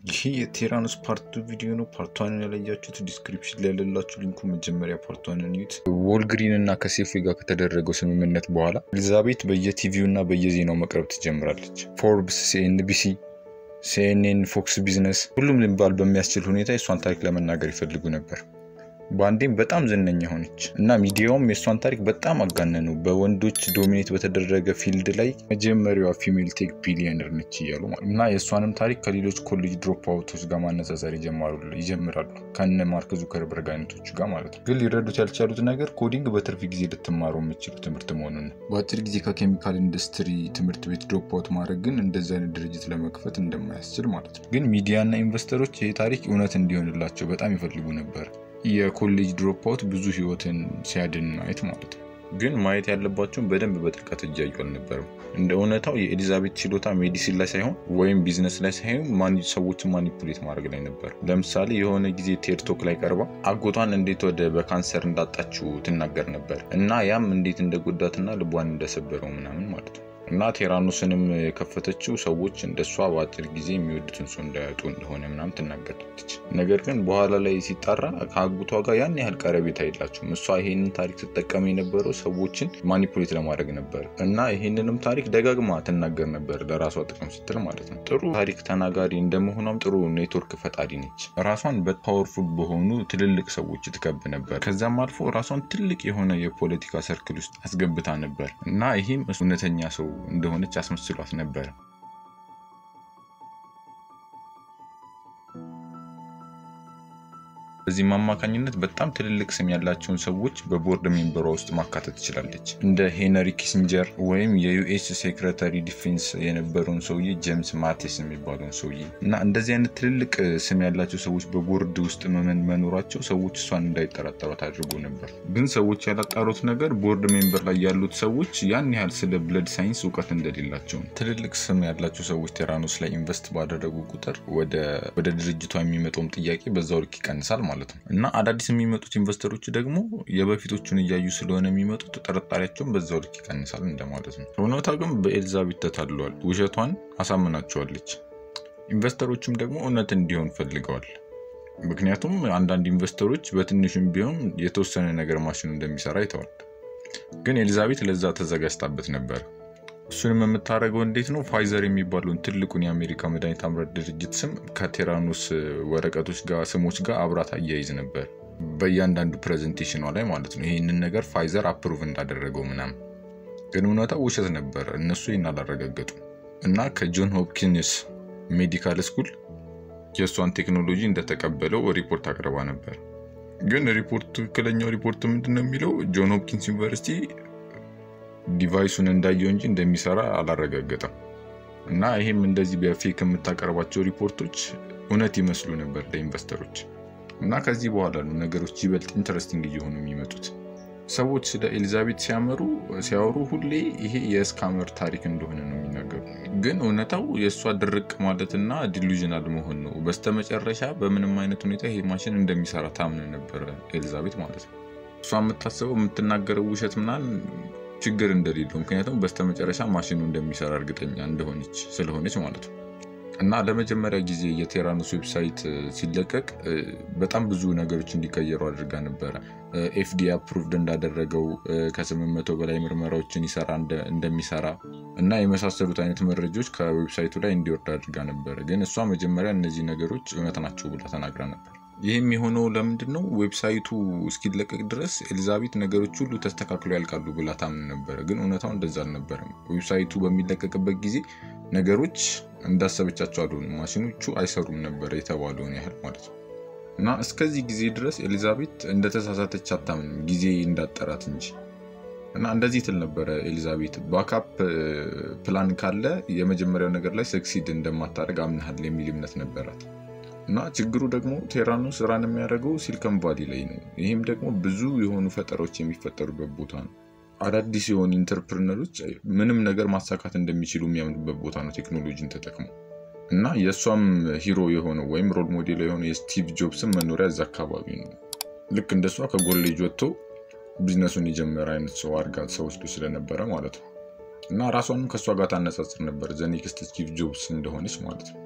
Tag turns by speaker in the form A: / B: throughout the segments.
A: ይሄ የቴራኖስ ፓርት 2 ቪዲዮ ነው። ፓርት 1 ያላያችሁት ዲስክሪፕሽን ላይ ያለላችሁ ሊንኩ መጀመሪያ ፓርት 1 ኒውት ዎልግሪን እና ከሴፍ ጋር ከተደረገው ስምምነት በኋላ ኤሊዛቤት በየቲቪው እና በየዜናው መቅረብ ትጀምራለች። ፎርብስ፣ ሲኤንቢሲ፣ ሲኤንኤን፣ ፎክስ ቢዝነስ ሁሉም ልንባል በሚያስችል ሁኔታ የሷን ታሪክ ለመናገር ይፈልጉ ነበር። ባንዴም በጣም ዝነኛ ሆነች እና ሚዲያውም የሷን ታሪክ በጣም አጋነነው። በወንዶች ዶሚኔት በተደረገ ፊልድ ላይ መጀመሪያዋ ፊሜል ቴክ ቢሊየነር ነች እያሉ እና የሷንም ታሪክ ከሌሎች ኮሌጅ ድሮፕ አውቶች ጋር ማነጻጸር ይጀምራሉ ከነ ማርክ ዙከርበርግ አይነቶቹ ጋር ማለት ነው። ግን ሊረዱት ያልቻሉት ነገር ኮዲንግ በትርፍ ጊዜ ልትማሩ የምትችሉ ትምህርት መሆኑን ነው። በአጭር ጊዜ ከኬሚካል ኢንዱስትሪ ትምህርት ቤት ድሮፕ አውት ማድረግ ግን እንደዚህ አይነት ድርጅት ለመክፈት እንደማያስችል ማለት ነው። ግን ሚዲያና ኢንቨስተሮች ይሄ ታሪክ እውነት እንዲሆንላቸው በጣም ይፈልጉ ነበር። የኮሌጅ ድሮፕ አውት ብዙ ህይወትን ሲያድን ማየት ማለት ነው። ግን ማየት ያለባቸውን በደንብ በጥልቀት እያዩ አልነበረም። እንደ እውነታው የኤሊዛቤት ችሎታ ሜዲሲን ላይ ሳይሆን ወይም ቢዝነስ ላይ ሳይሆን ሰዎችን ማኒፑሌት ማድረግ ላይ ነበር። ለምሳሌ የሆነ ጊዜ ቴድ ቶክ ላይ ቀርባ አጎቷን እንዴት በካንሰር እንዳጣችው ትናገር ነበር እና ያም እንዴት እንደጎዳትና ልቧን እንደሰበረው ምናምን ማለት ነው። እና ቴራኖስንም የከፈተችው ሰዎች እንደሷ በአጭር ጊዜ የሚወዱትን ሰው እንዳያጡ እንደሆነ ምናምን ትናገራለች። ነገር ግን በኋላ ላይ ሲጣራ ከአጎቷ ጋር ያን ያህል ቀረቤታ የላቸውም። እሷ ይሄንን ታሪክ ስትጠቀም የነበረው ሰዎችን ማኒፑሌት ለማድረግ ነበር እና ይሄንንም ታሪክ ደጋግማ ትናገር ነበር ለራሷ ጥቅም ስትል ማለት ነው። ጥሩ ታሪክ ተናጋሪ እንደመሆኗም ጥሩ ኔትወርክ ፈጣሪ ነች። ራሷን በፓወርፉል በሆኑ ትልልቅ ሰዎች ትከብ ነበር። ከዛም አልፎ ራሷን ትልቅ የሆነ የፖለቲካ ሰርክል ውስጥ አስገብታ ነበር እና ይሄም እውነተኛ ሰው እንደሆነች አስመስሏት ነበር። በዚህ ማማካኝነት በጣም ትልልቅ ስም ያላቸውን ሰዎች በቦርድ ሜምበሯ ውስጥ ማካተት ትችላለች። እንደ ሄነሪ ኪሲንጀር ወይም የዩኤስ ሴክሬታሪ ዲፌንስ የነበረውን ሰውዬ ጄምስ ማቲስ የሚባለውን ሰውዬ እና እንደዚህ አይነት ትልልቅ ስም ያላቸው ሰዎች በቦርድ ውስጥ መኖራቸው ሰዎች እሷን እንዳይጠራጠሯት አድርጎ ነበር። ግን ሰዎች ያላጣሩት ነገር ቦርድ ሜምበር ላይ ያሉት ሰዎች ያን ያህል ስለ ብለድ ሳይንስ እውቀት እንደሌላቸው። ትልልቅ ስም ያላቸው ሰዎች ቴራኖስ ላይ ኢንቨስት ባደረጉ ቁጥር ወደ ድርጅቷ የሚመጣው ጥያቄ በዛው ልክ ይቀንሳል ማለት ነው። እና አዳዲስ የሚመጡት ኢንቨስተሮች ደግሞ የበፊቶቹን እያዩ ስለሆነ የሚመጡት ተጠራጣሪያቸውን በዛው ልክ ይቀንሳል እንደማለት ነው። እውነታው ግን በኤሊዛቤት ተታለዋል። ውሸቷን አሳምናቸዋለች። ኢንቨስተሮችም ደግሞ እውነት እንዲሆን ፈልገዋል። ምክንያቱም አንዳንድ ኢንቨስተሮች በትንሹም ቢሆን የተወሰነ ነገር ማሽኑ እንደሚሰራ አይተዋል። ግን ኤሊዛቤት ለዛ ተዘጋጅታበት ነበር። እሱንም የምታደርገው እንዴት ነው? ፋይዘር የሚባለውን ትልቁን የአሜሪካ መድኃኒት አምራች ድርጅት ስም ከቴራኖስ ወረቀቶች ጋር ስሞች ጋር አብራት አያይዝ ነበር በእያንዳንዱ ፕሬዘንቴሽኗ ላይ ማለት ነው። ይሄንን ነገር ፋይዘር አፕሩቭ እንዳደረገው ምናምን። ግን እውነታው ውሸት ነበር። እነሱ ይሄን አላረጋገጡም እና ከጆን ሆፕኪንስ ሜዲካል ስኩል የሷን ቴክኖሎጂ እንደተቀበለው ሪፖርት አቅርባ ነበር። ግን ትክክለኛው ሪፖርት ምንድነው የሚለው? ጆን ሆፕኪንስ ዩኒቨርሲቲ ዲቫይሱን እንዳየው እንጂ እንደሚሰራ አላረጋገጠም እና ይሄም እንደዚህ በፌክ የምታቀርባቸው ሪፖርቶች እውነት ይመስሉ ነበር ለኢንቨስተሮች። እና ከዚህ በኋላ ነው ነገሮች ይበልጥ ኢንተረስቲንግ እየሆኑ የሚመጡት። ሰዎች ስለ ኤሊዛቤት ሲያወሩ ሁሌ ይሄ የስካመር ታሪክ እንደሆነ ነው የሚናገሩ። ግን እውነታው የሷ ድርቅ ማለትና ዲሉዥናል መሆን ነው። በስተመጨረሻ በምንም አይነት ሁኔታ ይሄ ማሽን እንደሚሰራ ታምን ነበር ኤሊዛቤት ማለት ነው። እሷ የምታስበው የምትናገረው ውሸት ምናምን ችግር እንደሌለው፣ ምክንያቱም በስተመጨረሻ ማሽኑ እንደሚሰራ እርግጠኛ ስለሆነች ማለት ነው። እና ለመጀመሪያ ጊዜ የቴራኖስ ዌብሳይት ሲለቀቅ በጣም ብዙ ነገሮች እንዲቀየሩ አድርጋ ነበር። ኤፍዲኤ አፕሩቭድ እንዳደረገው ከ800 በላይ ምርመራዎችን እንደሚሰራ እና የመሳሰሉት አይነት መረጃዎች ከዌብሳይቱ ላይ እንዲወርድ አድርጋ ነበር። ግን እሷ መጀመሪያ እነዚህ ነገሮች እውነት ናቸው ብላ ተናግራ ነበር። ይሄም የሆነው ለምንድነው? ዌብሳይቱ እስኪለቀቅ ድረስ ኤሊዛቤት ነገሮች ሁሉ ተስተካክለው ያልቃሉ ብላ ታምን ነበር። ግን እውነታው እንደዛ አልነበረም። ዌብሳይቱ በሚለቀቅበት ጊዜ ነገሮች እንዳሰበቻቸው አልሆኑም። ማሽኖቹ አይሰሩም ነበር የተባለውን ያህል ማለት ነው። እና እስከዚህ ጊዜ ድረስ ኤሊዛቤት እንደተሳሳተች አታምንም፣ ጊዜ እንዳጠራት እንጂ። እና እንደዚህ ትል ነበር ኤሊዛቤት፣ ባካፕ ፕላን ካለ የመጀመሪያው ነገር ላይ ሰክሲድ እንደማታደርግ አምናሃል የሚል እምነት ነበራት። እና ችግሩ ደግሞ ቴራኖስ ራን የሚያደርገው ሲሊኮን ቫሊ ላይ ነው። ይሄም ደግሞ ብዙ የሆኑ ፈጠሮች የሚፈጠሩበት ቦታ ነው። አዳዲስ የሆኑ ኢንተርፕረነሮች ምንም ነገር ማሳካት እንደሚችሉ የሚያምኑበት ቦታ ነው ቴክኖሎጂን ተጠቅመው። እና የሷም ሂሮ የሆነው ወይም ሮል ሞዴል የሆነው የስቲቭ ጆብስ መኖሪያ እዛ አካባቢ ነው። ልክ እንደሷ ከኮሌጅ ወጥቶ ቢዝነሱን የጀመረ አይነት ሰው አድርጋ ወስዶ ስለነበረ ማለት ነው። እና ራሷንም ከሷ ጋር ታነጻጽር ነበር ዘ ኔክስት ስቲቭ ጆብስ እንደሆነች ማለት ነው።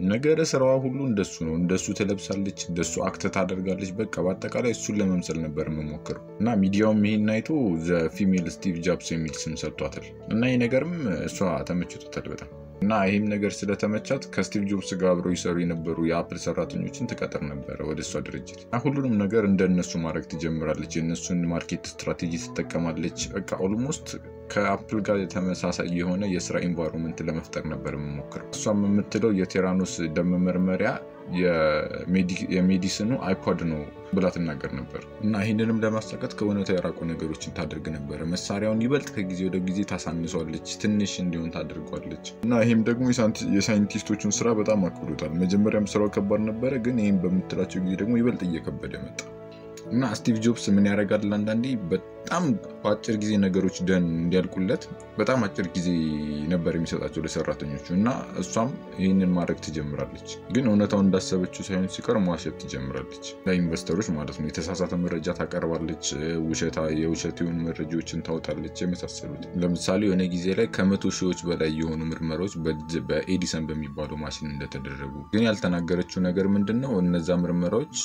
A: ነገረ ስራዋ ሁሉ እንደሱ ነው። እንደሱ ትለብሳለች፣ እንደሱ አክት ታደርጋለች። በቃ በአጠቃላይ እሱን ለመምሰል ነበር የምሞክረው እና ሚዲያውም ይሄን አይቶ ዘ ፊሜል ስቲቭ ጃብስ የሚል ስም ሰጥቷታል እና ይሄ ነገርም እሷ ተመችቶታል በጣም እና ይሄም ነገር ስለተመቻት ከስቲቭ ጆብስ ጋር አብረው ይሰሩ የነበሩ የአፕል ሰራተኞችን ትቀጥር ነበር ወደ እሷ ድርጅት። ሁሉንም ነገር እንደነሱ ማድረግ ትጀምራለች። የነሱን ማርኬት ስትራቴጂ ትጠቀማለች። በቃ ኦልሞስት ከአፕል ጋር ተመሳሳይ የሆነ የስራ ኢንቫይሮንመንት ለመፍጠር ነበር የምሞክረው። እሷም የምትለው የቴራኖስ ደም መመርመሪያ የሜዲሲኑ አይፖድ ነው ብላ ትናገር ነበር እና ይህንንም ለማሳካት ከእውነታ የራቁ ነገሮችን ታደርግ ነበር። መሳሪያውን ይበልጥ ከጊዜ ወደ ጊዜ ታሳንሷለች፣ ትንሽ እንዲሆን ታደርጓለች እና ይህም ደግሞ የሳይንቲስቶቹን ስራ በጣም አክብዶታል። መጀመሪያም ስራው ከባድ ነበረ፣ ግን ይህም በምትላቸው ጊዜ ደግሞ ይበልጥ እየከበደ መጣ እና ስቲቭ ጆብስ ምን ያደርጋል አንዳንዴ በጣም በአጭር ጊዜ ነገሮች ደን እንዲያልቁለት በጣም አጭር ጊዜ ነበር የሚሰጣቸው ለሰራተኞቹ እና እሷም ይህንን ማድረግ ትጀምራለች። ግን እውነታውን እንዳሰበችው ሳይሆን ሲቀር መዋሸት ትጀምራለች ለኢንቨስተሮች ማለት ነው። የተሳሳተ መረጃ ታቀርባለች፣ የውሸት የሆኑ መረጃዎችን ታወጣለች የመሳሰሉት። ለምሳሌ የሆነ ጊዜ ላይ ከ100 ሺዎች በላይ የሆኑ ምርመራዎች በኤዲሰን በሚባለው ማሽን እንደተደረጉ፣ ግን ያልተናገረችው ነገር ምንድነው እነዛ ምርመራዎች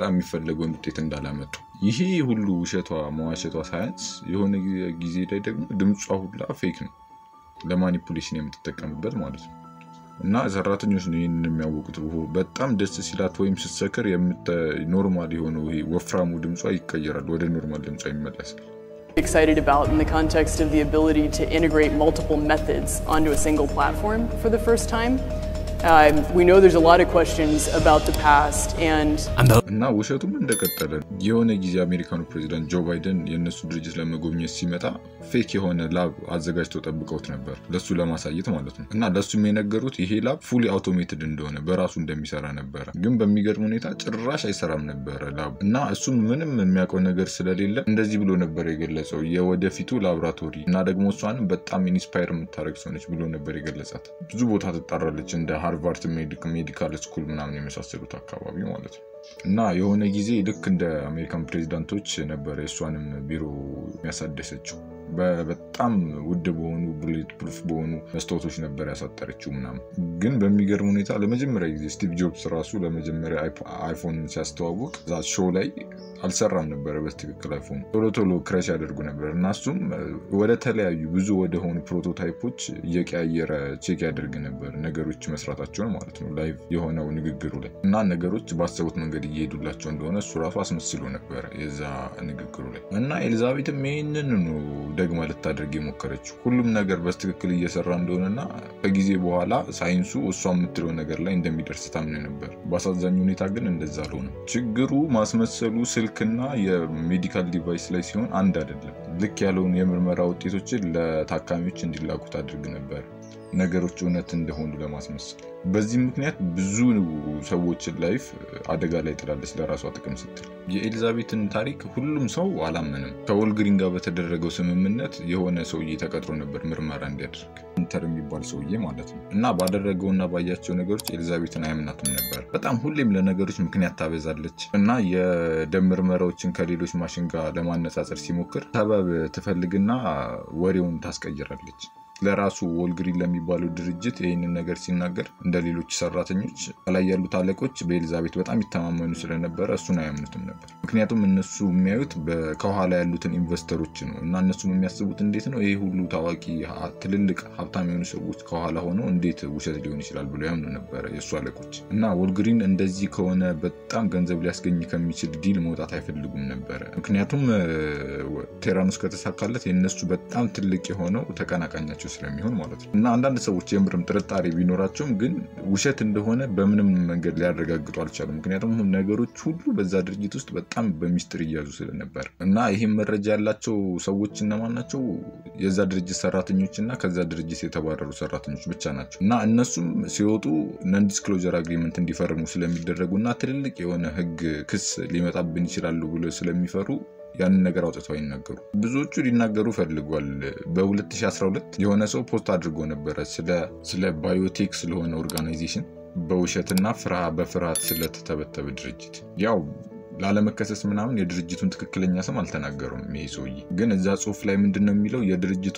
A: የሚፈለገውን ውጤት እንዳላመጡ። ይሄ ሁሉ ውሸቷ መዋሸቷ ሳይንስ የሆነ ጊዜ ላይ ደግሞ ድምጿ ሁላ ፌክ ነው ለማኒፑሌሽን የምትጠቀምበት ማለት ነው እና ሰራተኞች ነው ይሄንን የሚያውቁት። በጣም ደስ ሲላት ወይም ስትሰክር ኖርማል የሆነው ይሄ ወፍራሙ ድምጿ ይቀየራል፣ ወደ ኖርማል ድምጿ ይመለሳል።
B: Excited about in the context of the ability to integrate multiple methods onto a single platform for the first time. We know there's a lot of questions about the past and
A: እና ውሸቱም እንደቀጠለ የሆነ ጊዜ አሜሪካኑ ፕሬዚዳንት ጆ ባይደን የነሱ ድርጅት ለመጎብኘት ሲመጣ ፌክ የሆነ ላብ አዘጋጅተው ጠብቀውት ነበር ለሱ ለማሳየት ማለት ነው እና ለሱም የነገሩት ይሄ ላብ ፉሊ አውቶሜትድ እንደሆነ በራሱ እንደሚሰራ ነበር። ግን በሚገርም ሁኔታ ጭራሽ አይሰራም ነበር ላብ እና እሱም ምንም የሚያውቀው ነገር ስለሌለ እንደዚህ ብሎ ነበር የገለጸው የወደፊቱ ላብራቶሪ እና ደግሞ እሷንም በጣም ኢንስፓየር የምታደርግ ሰው ነች ብሎ ነበር የገለጻት። ብዙ ቦታ ትጣራለች እንደ ሃርቫርድ ሜዲካል ስኩል ምናምን የመሳሰሉት አካባቢ ማለት ነው እና የሆነ ጊዜ ልክ እንደ አሜሪካን ፕሬዚዳንቶች ነበር የእሷንም ቢሮ የሚያሳደሰችው። በጣም ውድ በሆኑ ቡሌት ፕሩፍ በሆኑ መስታወቶች ነበር ያሳጠረችው ምናምን። ግን በሚገርም ሁኔታ ለመጀመሪያ ጊዜ ስቲቭ ጆብስ ራሱ ለመጀመሪያ አይፎን ሲያስተዋውቅ እዛ ሾው ላይ አልሰራም ነበር በትክክል አይፎን ቶሎ ክራሽ ያደርጉ ነበር እና እሱም ወደ ተለያዩ ብዙ ወደ ሆኑ ፕሮቶታይፖች እየቀያየረ ቼክ ያደርግ ነበር ነገሮች መስራታቸውን ማለት ነው ላይቭ የሆነው ንግግሩ ላይ እና ነገሮች ባሰቡት መንገድ እየሄዱላቸው እንደሆነ እሱ ራሱ አስመስሎ ነበር የዛ ንግግሩ ላይ እና ኤሊዛቤትም ይሄንን ነው ደግማ ልታደርግ የሞከረችው። ሁሉም ነገር በትክክል እየሰራ እንደሆነና ከጊዜ በኋላ ሳይንሱ እሷ የምትለው ነገር ላይ እንደሚደርስ ታምን ነበር። በአሳዛኝ ሁኔታ ግን እንደዛ አልሆነም። ችግሩ ማስመሰሉ ስልክና የሜዲካል ዲቫይስ ላይ ሲሆን አንድ አይደለም። ልክ ያለውን የምርመራ ውጤቶችን ለታካሚዎች እንዲላኩ ታድርግ ነበር ነገሮች እውነት እንደሆኑ ለማስመሰል። በዚህ ምክንያት ብዙ ሰዎችን ላይፍ አደጋ ላይ ጥላለች ለራሷ ጥቅም ስትል። የኤሊዛቤትን ታሪክ ሁሉም ሰው አላመነም። ከወልግሪን ጋር በተደረገው ስምምነት የሆነ ሰውዬ ተቀጥሮ ነበር ምርመራ እንዲያደርግ ኢንተር የሚባል ሰውዬ ማለት ነው እና ባደረገውና ባያቸው ነገሮች ኤሊዛቤትን አያምናትም ነበር። በጣም ሁሌም ለነገሮች ምክንያት ታበዛለች እና የደም ምርመራዎችን ከሌሎች ማሽን ጋር ለማነጻጸር ሲሞክር ሰበብ ትፈልግና ወሬውን ታስቀይራለች። ለራሱ ወልግሪን ለሚባለው ድርጅት ይሄንን ነገር ሲናገር እንደሌሎች ሰራተኞች ላይ ያሉት አለቆች በኤሊዛቤት በጣም ይተማመኑ ስለነበረ እሱን አያምኑትም ነበር። ምክንያቱም እነሱ የሚያዩት ከኋላ ያሉትን ኢንቨስተሮች ነው እና እነሱም የሚያስቡት እንዴት ነው ይሄ ሁሉ ታዋቂ ትልልቅ ሀብታም የሆኑ ሰዎች ከኋላ ሆነው እንዴት ውሸት ሊሆን ይችላል ብለው ያምኑ ነበር የሱ አለቆች እና ወልግሪን እንደዚህ ከሆነ በጣም ገንዘብ ሊያስገኝ ከሚችል ዲል መውጣት አይፈልጉም ነበር። ምክንያቱም ቴራኖስ ከተሳካለት የነሱ በጣም ትልቅ የሆነው ተቀናቃኛቸው ስለሚሆን ማለት ነው እና አንዳንድ ሰዎች የምርም ጥርጣሬ ቢኖራቸውም ግን ውሸት እንደሆነ በምንም መንገድ ሊያረጋግጡ አልቻሉም። ምክንያቱም ነገሮች ሁሉ በዛ ድርጅት ውስጥ በጣም በሚስጥር ይያዙ ስለነበር እና ይሄን መረጃ ያላቸው ሰዎች እነማን ናቸው? የዛ ድርጅት ሰራተኞችና ከዛ ድርጅት የተባረሩ ሰራተኞች ብቻ ናቸው እና እነሱም ሲወጡ ነን ዲስክሎዘር አግሪመንት እንዲፈርሙ ስለሚደረጉና ትልልቅ የሆነ ህግ ክስ ሊመጣብን ይችላል ብሎ ስለሚፈሩ ያን ነገር አውጥተው አይናገሩ። ብዙዎቹ ሊናገሩ ፈልጓል። በ2012 የሆነ ሰው ፖስት አድርጎ ነበር ስለ ባዮቴክ ስለሆነ ኦርጋናይዜሽን በውሸትና በፍርሃት ስለተተበተበ ድርጅት። ያው ላለመከሰስ ምናምን የድርጅቱን ትክክለኛ ስም አልተናገሩም ይሄ ሰውዬ። ግን እዛ ጽሁፍ ላይ ምንድነው የሚለው የድርጅቱ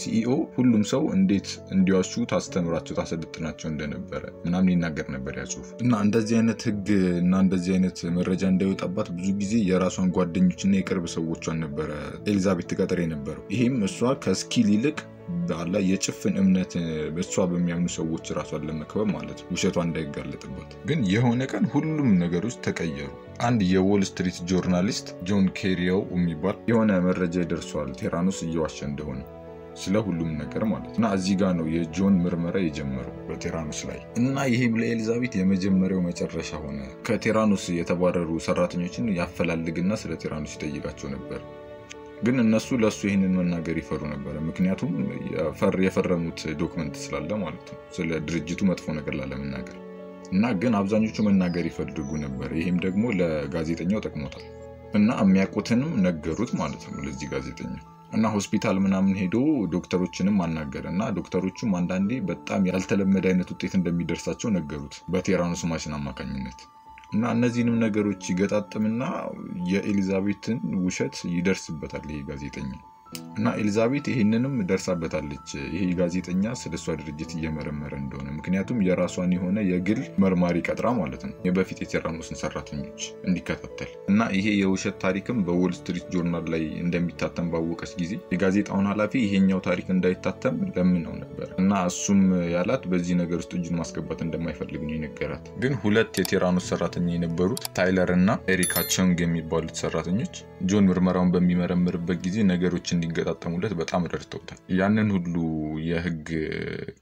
A: ሲኢኦ ሁሉም ሰው እንዴት እንዲዋሹ ታስተምራቸው ታሰልጥናቸው እንደነበረ ምናምን ይናገር ነበር ያ ጽሁፍ። እና እንደዚህ አይነት ህግ እና እንደዚህ አይነት መረጃ እንዳይወጣባት ብዙ ጊዜ የራሷን ጓደኞችና የቅርብ ሰዎቿን ነበረ ኤሊዛቤት ትቀጥር የነበረው። ይሄም እሷ ከስኪል ይልቅ ባላ የጭፍን እምነት በሷ በሚያምኑ ሰዎች ራሷን ለመክበብ ማለት ውሸቷ እንዳይጋለጥባት። ግን የሆነ ቀን ሁሉም ነገሮች ተቀየሩ። አንድ የዎል ስትሪት ጆርናሊስት ጆን ኬሪያው የሚባል የሆነ መረጃ ይደርሷል ቴራኖስ እየዋሸ እንደሆነ ስለ ሁሉም ነገር ማለት እና እዚህ ጋር ነው የጆን ምርመራ የጀመረው በቴራኖስ ላይ። እና ይሄም ለኤሊዛቤት የመጀመሪያው መጨረሻ ሆነ። ከቴራኖስ የተባረሩ ሰራተኞችን ያፈላልግና ስለ ቴራኖስ ይጠይቃቸው ነበር። ግን እነሱ ለሱ ይሄንን መናገር ይፈሩ ነበር፣ ምክንያቱም የፈረሙት ዶክመንት ስላለ ማለት ነው ስለ ድርጅቱ መጥፎ ነገር ላለመናገር። እና ግን አብዛኞቹ መናገር ይፈልጉ ነበር። ይሄም ደግሞ ለጋዜጠኛው ጠቅሞታል። እና የሚያውቁትንም ነገሩት ማለት ነው ለዚህ ጋዜጠኛ። እና ሆስፒታል ምናምን ሄዶ ዶክተሮችንም አናገረና ዶክተሮቹም አንዳንዴ በጣም ያልተለመደ አይነት ውጤት እንደሚደርሳቸው ነገሩት በቴራኖስ ማሽን አማካኝነት። እና እነዚህንም ነገሮች ይገጣጥምና የኤሊዛቤትን ውሸት ይደርስበታል ይሄ ጋዜጠኛ። እና ኤሊዛቤት ይሄንንም ደርሳበታለች። ይሄ ጋዜጠኛ ስለሷ ድርጅት እየመረመረ እንደሆነ ምክንያቱም የራሷን የሆነ የግል መርማሪ ቀጥራ ማለት ነው የበፊት የቴራኖስን ሰራተኞች እንዲከታተል። እና ይሄ የውሸት ታሪክም በዎል ስትሪት ጆርናል ላይ እንደሚታተም ባወቀች ጊዜ የጋዜጣውን ኃላፊ ይሄኛው ታሪክ እንዳይታተም ለምነው ነበር። እና እሱም ያላት በዚህ ነገር ውስጥ እጁን ማስገባት እንደማይፈልግ ነው የነገራት። ግን ሁለት የቴራኖስ ሰራተኛ የነበሩት ታይለር እና ኤሪካ ቸንግ የሚባሉት ሰራተኞች ጆን ምርመራውን በሚመረምርበት ጊዜ ነገሮች እንዲገጣጠሙለት በጣም ረድተውታል። ያንን ሁሉ የህግ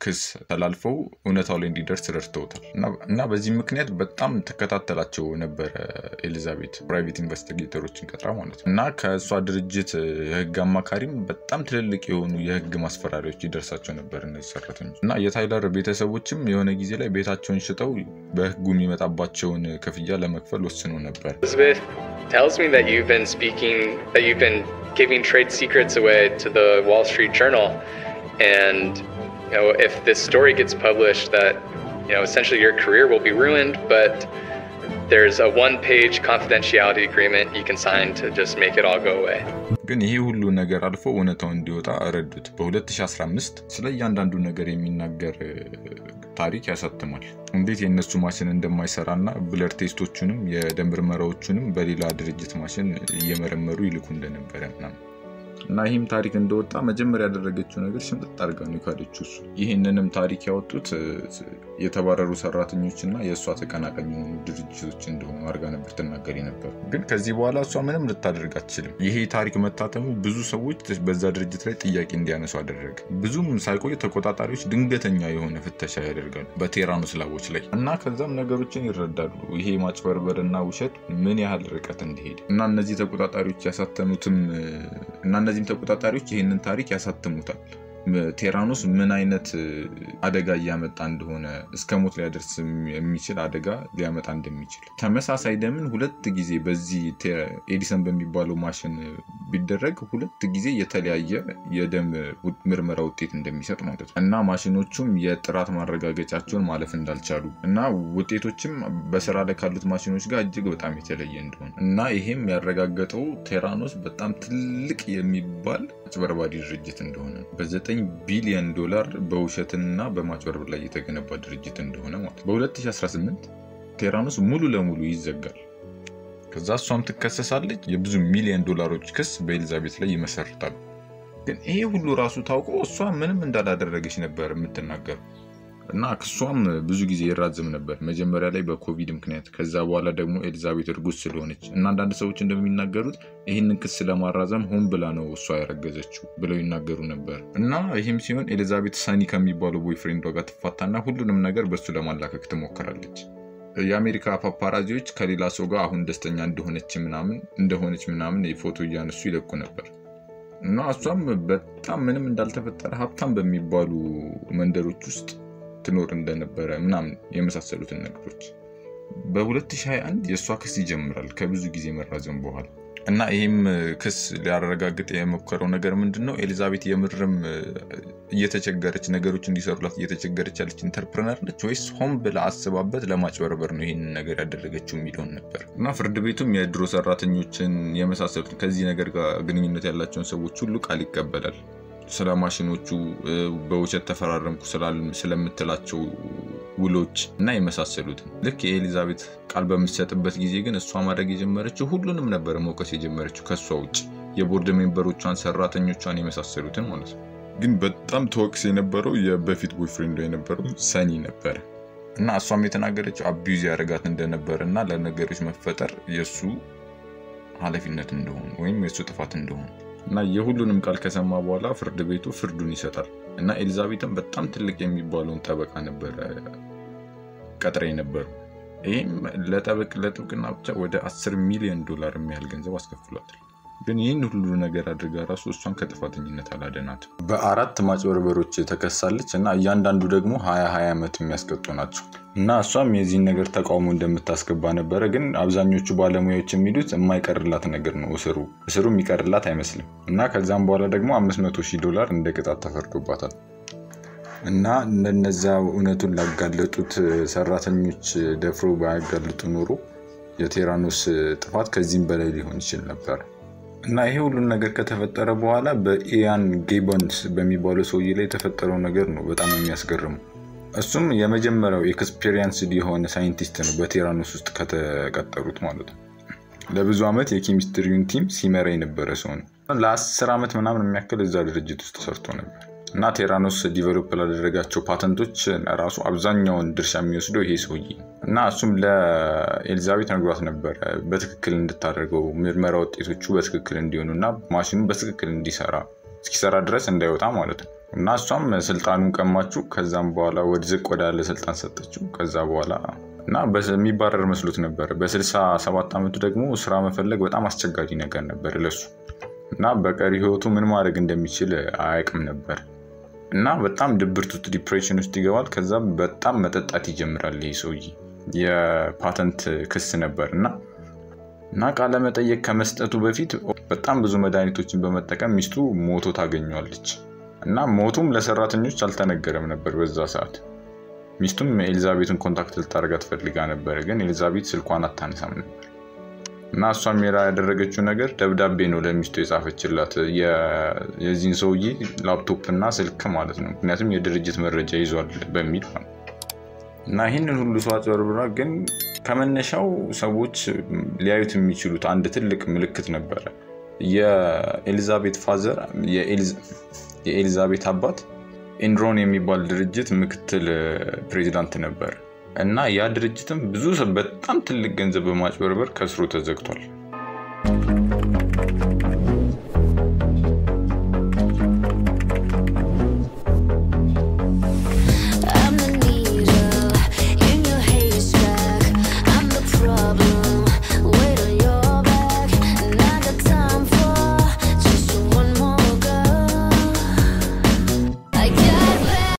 A: ክስ ተላልፈው እውነታው ላይ እንዲደርስ ረድተውታል። እና በዚህ ምክንያት በጣም ተከታተላቸው ነበር ኤሊዛቤት ፕራይቬት ኢንቨስቲጌተሮችን ቀጥራ ማለት ነው። እና ከሷ ድርጅት የህግ አማካሪም በጣም ትልልቅ የሆኑ የህግ ማስፈራሪያዎች ይደርሳቸው ነበር እነዚህ ሰራተኞች። እና የታይለር ቤተሰቦችም የሆነ ጊዜ ላይ ቤታቸውን ሽጠው በህጉ የሚመጣባቸውን ክፍያ ለመክፈል ወስነው ነበር።
C: Tells me that you've been giving trade secrets away to the Wall Street Journal, and if this story gets published, that essentially your career will be ruined. But there's a one-page confidentiality agreement you can sign to just make it all go away.
A: ግን ይሄ ሁሉ ነገር አልፎ እውነታው እንዲወጣ ረዱት። በ2015 ስለ እያንዳንዱ ነገር የሚናገር ታሪክ ያሳትማል። እንዴት የነሱ ማሽን እንደማይሰራና ብለድ ቴስቶቹንም የደም ምርመራዎቹንም በሌላ ድርጅት ማሽን እየመረመሩ ይልኩ እንደነበረ እና ይህም ታሪክ እንደወጣ መጀመሪያ ያደረገችው ነገር ሽምጥጥ አድርጋ ነው ካደችው እሱ። ይህንንም ታሪክ ያወጡት የተባረሩ ሰራተኞችና የእሷ ተቀናቃኝ የሆኑ ድርጅቶች እንደሆኑ አድርጋ ነበር ትናገር ነበር። ግን ከዚህ በኋላ እሷ ምንም ልታደርግ አትችልም። ይሄ ታሪክ መታተሙ ብዙ ሰዎች በዛ ድርጅት ላይ ጥያቄ እንዲያነሱ አደረገ። ብዙም ሳይቆይ ተቆጣጣሪዎች ድንገተኛ የሆነ ፍተሻ ያደርጋሉ በቴራኖስ ላቦች ላይ እና ከዛም ነገሮችን ይረዳሉ ይሄ ማጭበርበርና ውሸት ምን ያህል ርቀት እንደሄደ። እና እነዚህ ተቆጣጣሪዎች ያሳተሙትም እና እነዚህም ተቆጣጣሪዎች ይሄንን ታሪክ ያሳተሙታል ቴራኖስ ምን አይነት አደጋ ያመጣ እንደሆነ እስከ ሞት ሊያደርስ የሚችል አደጋ ሊያመጣ እንደሚችል። ተመሳሳይ ደምን ሁለት ጊዜ በዚህ ኤዲሰን በሚባለው ማሽን ቢደረግ ሁለት ጊዜ የተለያየ የደም ምርመራ ውጤት እንደሚሰጥ ማለት ነው። እና ማሽኖቹም የጥራት ማረጋገጫቸውን ማለፍ እንዳልቻሉ እና ውጤቶችም በስራ ላይ ካሉት ማሽኖች ጋር እጅግ በጣም የተለየ እንደሆነ እና ይሄም ያረጋገጠው ቴራኖስ በጣም ትልቅ የሚባል አጭበርባሪ ድርጅት እንደሆነ በ9 ቢሊዮን ዶላር በውሸትና በማጭበርበር ላይ የተገነባ ድርጅት እንደሆነ ማለት። በ2018 ቴራኖስ ሙሉ ለሙሉ ይዘጋል። ከዛ እሷም ትከሰሳለች። የብዙ ሚሊዮን ዶላሮች ክስ በኤሊዛቤት ላይ ይመሰርታሉ። ግን ይሄ ሁሉ ራሱ ታውቆ እሷ ምንም እንዳላደረገች ነበር የምትናገረው። እና ክሷም ብዙ ጊዜ ይራዘም ነበር መጀመሪያ ላይ በኮቪድ ምክንያት። ከዛ በኋላ ደግሞ ኤሊዛቤት እርጉዝ ስለሆነች እና አንዳንድ ሰዎች እንደሚናገሩት ይሄንን ክስ ለማራዘም ሆን ብላ ነው እሷ ያረገዘችው ብለው ይናገሩ ነበር። እና ይሄም ሲሆን ኤሊዛቤት ሳኒ ከሚባለው ቦይፍሬንዷ ጋር ትፋታና ሁሉንም ነገር በሱ ለማላከክ ትሞክራለች። የአሜሪካ ፓፓራዚዎች ከሌላ ሰው ጋር አሁን ደስተኛ እንደሆነች ምናምን የፎቶ እያነሱ ይለቁ ነበር። እና እሷም በጣም ምንም እንዳልተፈጠረ ሀብታም በሚባሉ መንደሮች ውስጥ ትኖር እንደነበረ ምናምን የመሳሰሉትን ነገሮች። በ2021 የሷ ክስ ይጀምራል ከብዙ ጊዜ መራዘም በኋላ። እና ይሄም ክስ ሊያረጋግጥ የሞከረው ነገር ምንድነው ኤሊዛቤት የምርም እየተቸገረች ነገሮች እንዲሰሩላት እየተቸገረች ያለች ኢንተርፕረነር ነች ወይስ ሆን ብላ አስባበት ለማጭበርበር ነው ይሄን ነገር ያደረገችው የሚለውን ነበር። እና ፍርድ ቤቱም የድሮ ሰራተኞችን የመሳሰሉት ከዚህ ነገር ጋር ግንኙነት ያላቸውን ሰዎች ሁሉ ቃል ይቀበላል። ስለ ማሽኖቹ በውሸት ተፈራረምኩ ስለምትላቸው ውሎች እና የመሳሰሉት። ልክ የኤሊዛቤት ቃል በምትሰጥበት ጊዜ ግን እሷ ማድረግ የጀመረችው ሁሉንም ነበር መውቀስ የጀመረችው ከሷ ውጭ የቦርድ ሜምበሮቿን ሰራተኞቿን የመሳሰሉትን ማለት ነው። ግን በጣም ተወቅስ የነበረው የበፊት ቦይፍሬንዷ የነበረው ሰኒ ነበር። እና እሷም የተናገረችው አቢዩዝ ያደርጋት እንደነበርና ለነገሮች መፈጠር የሱ ኃላፊነት እንደሆነ ወይም የሱ ጥፋት እንደሆነ እና የሁሉንም ቃል ከሰማ በኋላ ፍርድ ቤቱ ፍርዱን ይሰጣል። እና ኤሊዛቤትም በጣም ትልቅ የሚባለውን ጠበቃ ነበር ቀጥራ ነበር። ይሄም ለጥብቅና ብቻ ወደ $10 ሚሊዮን የሚያህል ገንዘብ አስከፍሏታል። ግን ይህን ሁሉ ነገር አድርጋ ራሱ እሷን ከጥፋተኝነት አላደናትም። በአራት ማጭበርበሮች ተከሳለች እና እያንዳንዱ ደግሞ 20 ዓመት የሚያስቀጡ ናቸው። እና እሷም የዚህን ነገር ተቃውሞ እንደምታስገባ ነበረ። ግን አብዛኞቹ ባለሙያዎች የሚሉት የማይቀርላት ነገር ነው እስሩ የሚቀርላት አይመስልም። እና ከዛም በኋላ ደግሞ $500,000 እንደ ቅጣት ተፈርዶባታል። እና እነዛ እውነቱን ላጋለጡት ሰራተኞች ደፍሮ ባያጋልጡ ኖሮ የቴራኖስ ጥፋት ከዚህም በላይ ሊሆን ይችል ነበር። እና ይሄ ሁሉ ነገር ከተፈጠረ በኋላ በኢያን ጊቦንስ በሚባለው ሰውዬ ላይ የተፈጠረው ነገር ነው በጣም የሚያስገርመው። እሱም የመጀመሪያው ኤክስፒሪየንስድ የሆነ ሳይንቲስት ነው በቴራኖስ ውስጥ ከተቀጠሩት ማለት ነው። ለብዙ ዓመት የኬሚስትሪውን ቲም ሲመራ የነበረ ሰው ነው። ለ10 ዓመት ምናምን የሚያክል እዛ ድርጅት ውስጥ ሰርቶ ነበር። እና ቴራኖስ ዲቨሎፕ ላደረጋቸው ፓተንቶች ራሱ አብዛኛውን ድርሻ የሚወስደው ይሄ ሰውዬ። እና እሱም ለኤሊዛቤት ነግሯት ነበር በትክክል እንድታደርገው ምርመራ ውጤቶቹ በትክክል እንዲሆኑና ማሽኑ በትክክል እስኪሰራ ድረስ እንዳይወጣ ማለት ነው። እና እሷም ስልጣኑን ቀማችሁ። ከዛም በኋላ ወደ ዝቅ ወዳለ ስልጣን ሰጠችው። ከዛ በኋላ እና በሚባረር መስሎት ነበር። በ67 ዓመቱ ደግሞ ስራ መፈለግ በጣም አስቸጋሪ ነገር ነበር ለሱ። እና በቀሪ ህይወቱ ምን ማድረግ እንደሚችል አያውቅም ነበር። እና በጣም ድብርት ውስጥ ዲፕሬሽን ውስጥ ይገባል። ከዛ በጣም መጠጣት ይጀምራል ይሄ ሰውዬ። የፓተንት ክስ ነበርና ቃለ መጠየቅ ከመስጠቱ በፊት በጣም ብዙ መድኃኒቶችን በመጠቀም ሚስቱ ሞቶ ታገኘዋለች። እና ሞቱም ለሰራተኞች አልተነገረም ነበር በዛ ሰዓት። ሚስቱም ኤሊዛቤትን ኮንታክት ልታደርጋት ፈልጋ ነበር፣ ግን ኤሊዛቤት ስልኳን አታነሳም ነበር። እና እሷም ያደረገችው ነገር ደብዳቤ ነው ለሚስቱ የጻፈችላት የዚህን ሰውዬ ላፕቶፕ እና ስልክ ማለት ነው። ምክንያቱም የድርጅት መረጃ ይዟል በሚል ማለት ነው። እና ይህንን ሁሉ ሰው አጭበርብራ። ግን ከመነሻው ሰዎች ሊያዩት የሚችሉት አንድ ትልቅ ምልክት ነበረ። የኤሊዛቤት ፋዘር የኤሊዛቤት አባት ኤንሮን የሚባል ድርጅት ምክትል ፕሬዚዳንት ነበር። እና ያ ድርጅትም በጣም ትልቅ ገንዘብ በማጭበርበር ከስሮ ተዘግቷል።